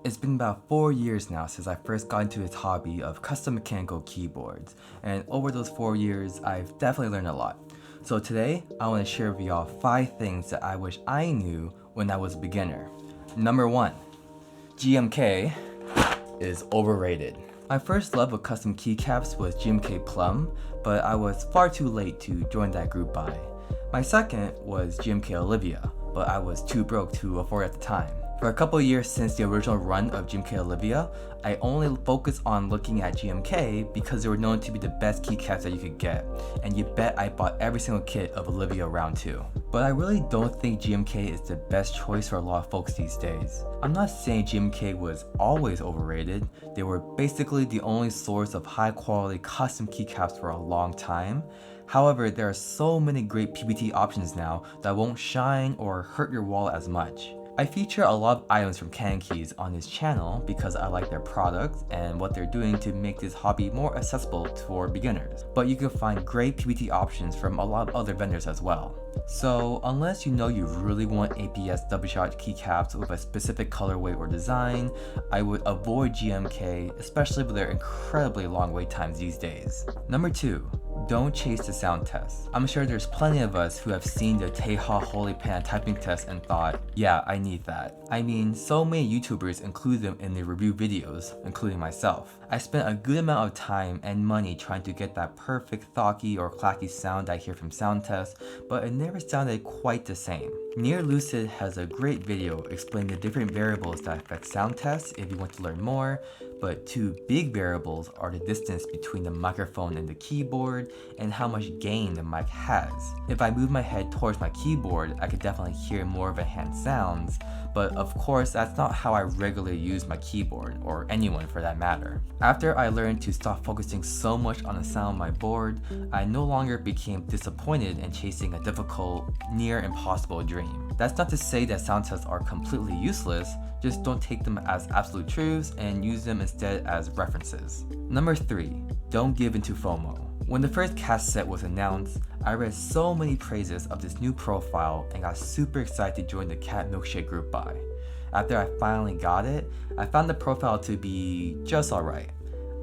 It's been about 4 years now since I first got into this hobby of custom mechanical keyboards, and over those 4 years, I've definitely learned a lot. So today, I want to share with y'all 5 things that I wish I knew when I was a beginner. Number 1, GMK is overrated. My first love of custom keycaps was GMK Plum, but I was far too late to join that group buy. My second was GMK Olivia, but I was too broke to afford at the time. For a couple of years since the original run of GMK Olivia, I only focused on looking at GMK because they were known to be the best keycaps that you could get, and you bet I bought every single kit of Olivia round 2. But I really don't think GMK is the best choice for a lot of folks these days. I'm not saying GMK was always overrated, they were basically the only source of high quality custom keycaps for a long time. However, there are so many great PBT options now that won't shine or hurt your wallet as much. I feature a lot of items from CannonCaps on this channel because I like their products and what they're doing to make this hobby more accessible for beginners. But you can find great PBT options from a lot of other vendors as well. So unless you know you really want APS double shot keycaps with a specific colorway or design, I would avoid GMK, especially with their incredibly long wait times these days. Number 2. Don't chase the sound test. I'm sure there's plenty of us who have seen the Teha Holy Pan typing test and thought, yeah, I need that. I mean, so many YouTubers include them in their review videos, including myself. I spent a good amount of time and money trying to get that perfect thocky or clacky sound I hear from sound tests, but it never sounded quite the same. Near Lucid has a great video explaining the different variables that affect sound tests if you want to learn more, but 2 big variables are the distance between the microphone and the keyboard and how much gain the mic has. If I move my head towards my keyboard, I could definitely hear more of enhanced sounds, but of course that's not how I regularly use my keyboard, or anyone for that matter. After I learned to stop focusing so much on the sound of my board, I no longer became disappointed in chasing a difficult, near impossible dream. That's not to say that sound tests are completely useless, just don't take them as absolute truths and use them instead as references. Number 3, don't give into FOMO. When the first cast set was announced, I read so many praises of this new profile and got super excited to join the Cat Milkshake group buy. After I finally got it, I found the profile to be just alright.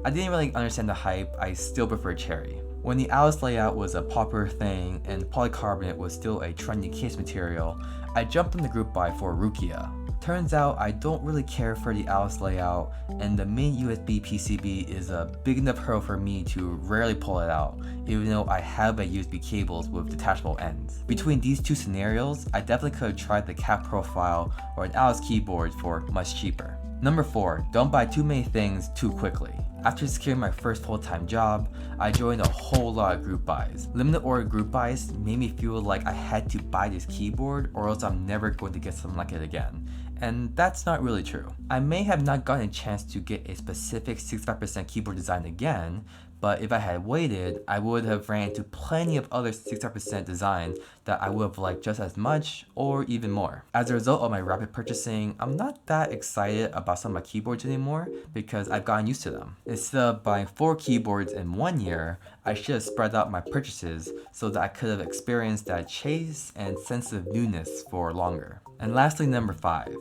I didn't really understand the hype, I still prefer Cherry. When the Alice layout was a popular thing and polycarbonate was still a trendy case material, I jumped on the group buy for Rukia. Turns out I don't really care for the Alice layout, and the main USB PCB is a big enough hurdle for me to rarely pull it out, even though I have a USB cables with detachable ends. Between these 2 scenarios, I definitely could have tried the Cat profile or an Alice keyboard for much cheaper. Number 4, don't buy too many things too quickly. After securing my first full-time job, I joined a whole lot of group buys. Limited order group buys made me feel like I had to buy this keyboard or else I'm never going to get something like it again. And that's not really true. I may have not gotten a chance to get a specific 65% keyboard design again, but if I had waited, I would have ran into plenty of other 65% designs that I would have liked just as much or even more. As a result of my rapid purchasing, I'm not that excited about some of my keyboards anymore because I've gotten used to them. Instead of buying 4 keyboards in 1 year, I should have spread out my purchases so that I could have experienced that chase and sense of newness for longer. And lastly, number 5.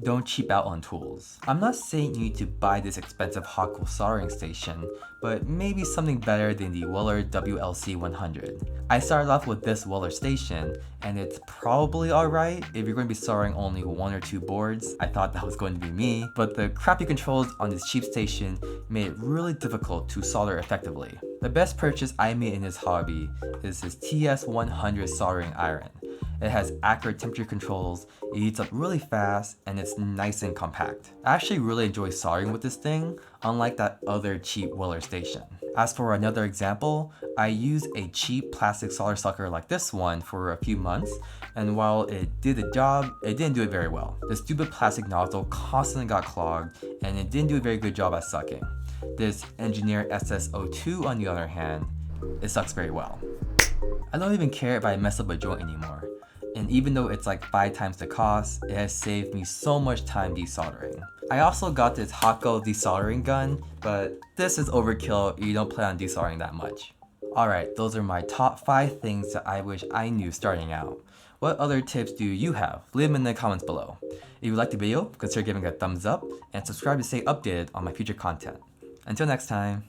Don't cheap out on tools. I'm not saying you need to buy this expensive Hakko soldering station, but maybe something better than the Weller WLC 100. I started off with this Weller station, and it's probably alright if you're going to be soldering only 1 or 2 boards. I thought that was going to be me, but the crappy controls on this cheap station made it really difficult to solder effectively. The best purchase I made in this hobby is this TS100 soldering iron. It has accurate temperature controls, it heats up really fast, and it's nice and compact. I actually really enjoy soldering with this thing, unlike that other cheap Weller station. As for another example, I used a cheap plastic solder sucker like this one for a few months, and while it did the job, it didn't do it very well. The stupid plastic nozzle constantly got clogged, and it didn't do a very good job at sucking. This Engineer SS02 on the other hand, it sucks very well. I don't even care if I mess up a joint anymore. And even though it's like 5 times the cost, it has saved me so much time desoldering. I also got this Hakko desoldering gun, but this is overkill if you don't plan on desoldering that much. Alright, those are my top 5 things that I wish I knew starting out. What other tips do you have? Leave them in the comments below. If you liked the video, consider giving it a thumbs up and subscribe to stay updated on my future content. Until next time.